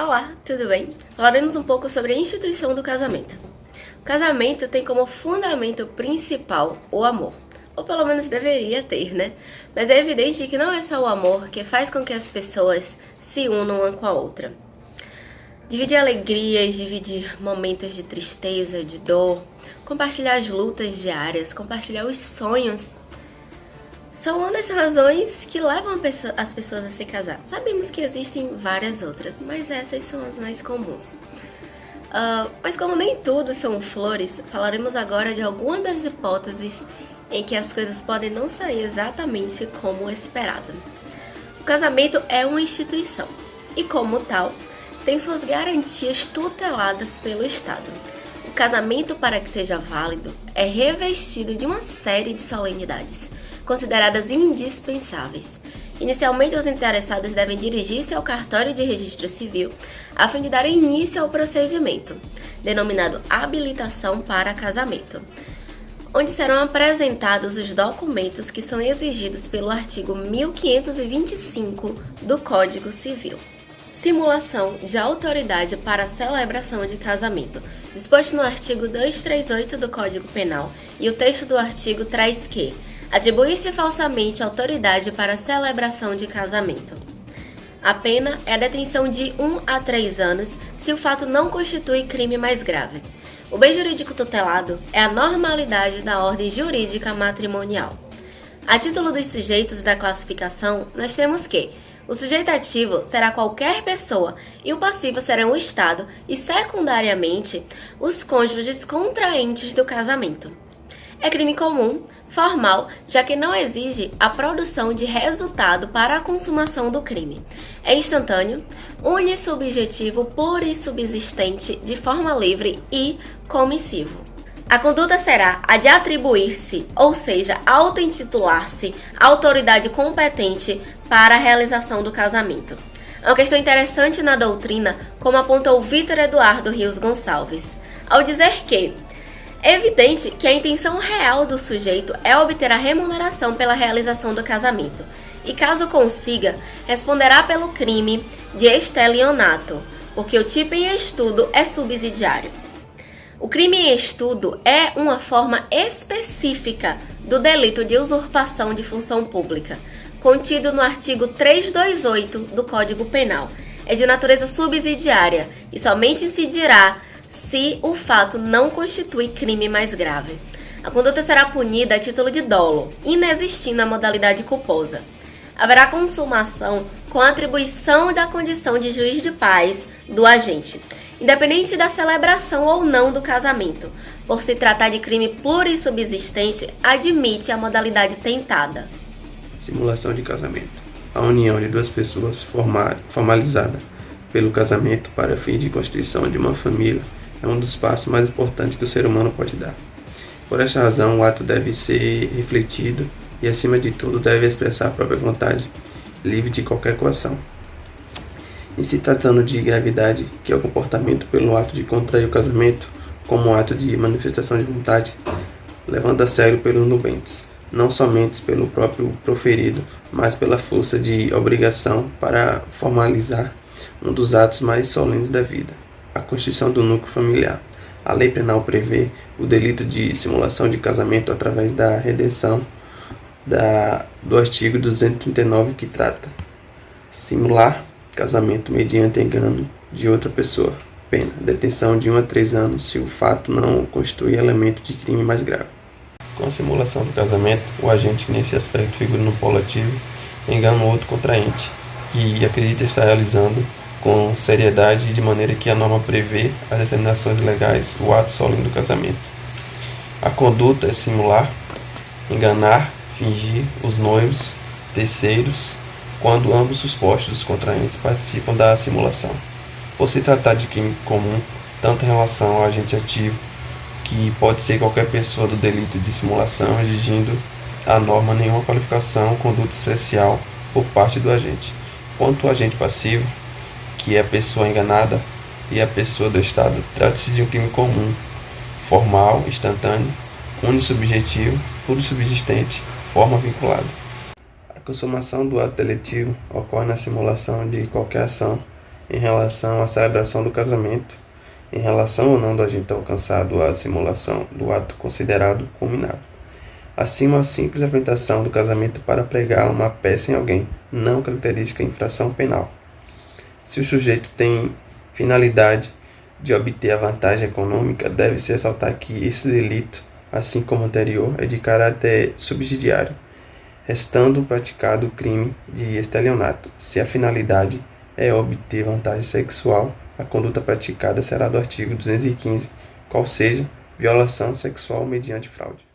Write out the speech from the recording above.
Olá, tudo bem? Falaremos um pouco sobre a instituição do casamento. O casamento tem como fundamento principal o amor, ou pelo menos deveria ter, né? Mas é evidente que não é só o amor que faz com que as pessoas se unam uma com a outra. Dividir alegrias, dividir momentos de tristeza, de dor, compartilhar as lutas diárias, compartilhar os sonhos, são uma das razões que levam as pessoas a se casar. Sabemos que existem várias outras, mas essas são as mais comuns. Mas como nem tudo são flores, falaremos agora de algumas das hipóteses em que as coisas podem não sair exatamente como esperado. O casamento é uma instituição e, como tal, tem suas garantias tuteladas pelo Estado. O casamento, para que seja válido, é revestido de uma série de solenidades, consideradas indispensáveis. Inicialmente, os interessados devem dirigir-se ao cartório de registro civil a fim de dar início ao procedimento, denominado habilitação para casamento, onde serão apresentados os documentos que são exigidos pelo artigo 1525 do Código Civil. Simulação de autoridade para a celebração de casamento, disposto no artigo 238 do Código Penal, e o texto do artigo traz que atribuir-se falsamente autoridade para a celebração de casamento. A pena é a detenção de 1 a 3 anos se o fato não constitui crime mais grave. O bem jurídico tutelado é a normalidade da ordem jurídica matrimonial. A título dos sujeitos da classificação, nós temos que o sujeito ativo será qualquer pessoa e o passivo será o Estado e, secundariamente, os cônjuges contraentes do casamento. É crime comum, formal, já que não exige a produção de resultado para a consumação do crime. É instantâneo, unissubjetivo, plurissubsistente, de forma livre e comissivo. A conduta será a de atribuir-se, ou seja, auto-intitular-se, autoridade competente para a realização do casamento. É uma questão interessante na doutrina, como apontou Vítor Eduardo Rios Gonçalves, ao dizer que é evidente que a intenção real do sujeito é obter a remuneração pela realização do casamento, e caso consiga, responderá pelo crime de estelionato, porque o tipo em estudo é subsidiário. O crime em estudo é uma forma específica do delito de usurpação de função pública, contido no artigo 328 do Código Penal. É de natureza subsidiária e somente incidirá se o fato não constitui crime mais grave. A conduta será punida a título de dolo, inexistindo a modalidade culposa. Haverá consumação com a atribuição da condição de juiz de paz do agente, independente da celebração ou não do casamento. Por se tratar de crime plurissubsistente, admite a modalidade tentada. Simulação de casamento. A união de duas pessoas formalizada pelo casamento para fim de constituição de uma família é um dos passos mais importantes que o ser humano pode dar. Por esta razão, o ato deve ser refletido e, acima de tudo, deve expressar a própria vontade, livre de qualquer coação. Em se tratando de gravidade, que é o comportamento pelo ato de contrair o casamento como ato de manifestação de vontade, levando a sério pelos nubentes, não somente pelo próprio proferido, mas pela força de obrigação para formalizar um dos atos mais solenes da vida, a constituição do núcleo familiar. A lei penal prevê o delito de simulação de casamento através da redenção do artigo 239, que trata simular casamento mediante engano de outra pessoa. Pena: detenção de 1 a 3 anos se o fato não constitui elemento de crime mais grave. Com a simulação do casamento, o agente que nesse aspecto figura no polo ativo engana o outro contraente, que acredita estar realizando com seriedade e de maneira que a norma prevê as determinações legais o ato solene do casamento. A conduta é simular, enganar, fingir os noivos, terceiros, quando ambos os postos contraentes participam da simulação. Por se tratar de crime comum, tanto em relação ao agente ativo, que pode ser qualquer pessoa do delito de simulação, exigindo a norma nenhuma qualificação ou conduta especial por parte do agente, quanto ao agente passivo, que é a pessoa enganada e a pessoa do Estado, trata-se de um crime comum, formal, instantâneo, unissubjetivo, plurissubsistente, forma vinculada. A consumação do ato deletivo ocorre na simulação de qualquer ação em relação à celebração do casamento, em relação ou não do agente alcançado à simulação do ato considerado culminado. Assim, uma simples apresentação do casamento para pregar uma peça em alguém não caracteriza infração penal. Se o sujeito tem finalidade de obter a vantagem econômica, deve-se ressaltar que esse delito, assim como o anterior, é de caráter subsidiário, restando praticado o crime de estelionato. Se a finalidade é obter vantagem sexual, a conduta praticada será do artigo 215, qual seja, violação sexual mediante fraude.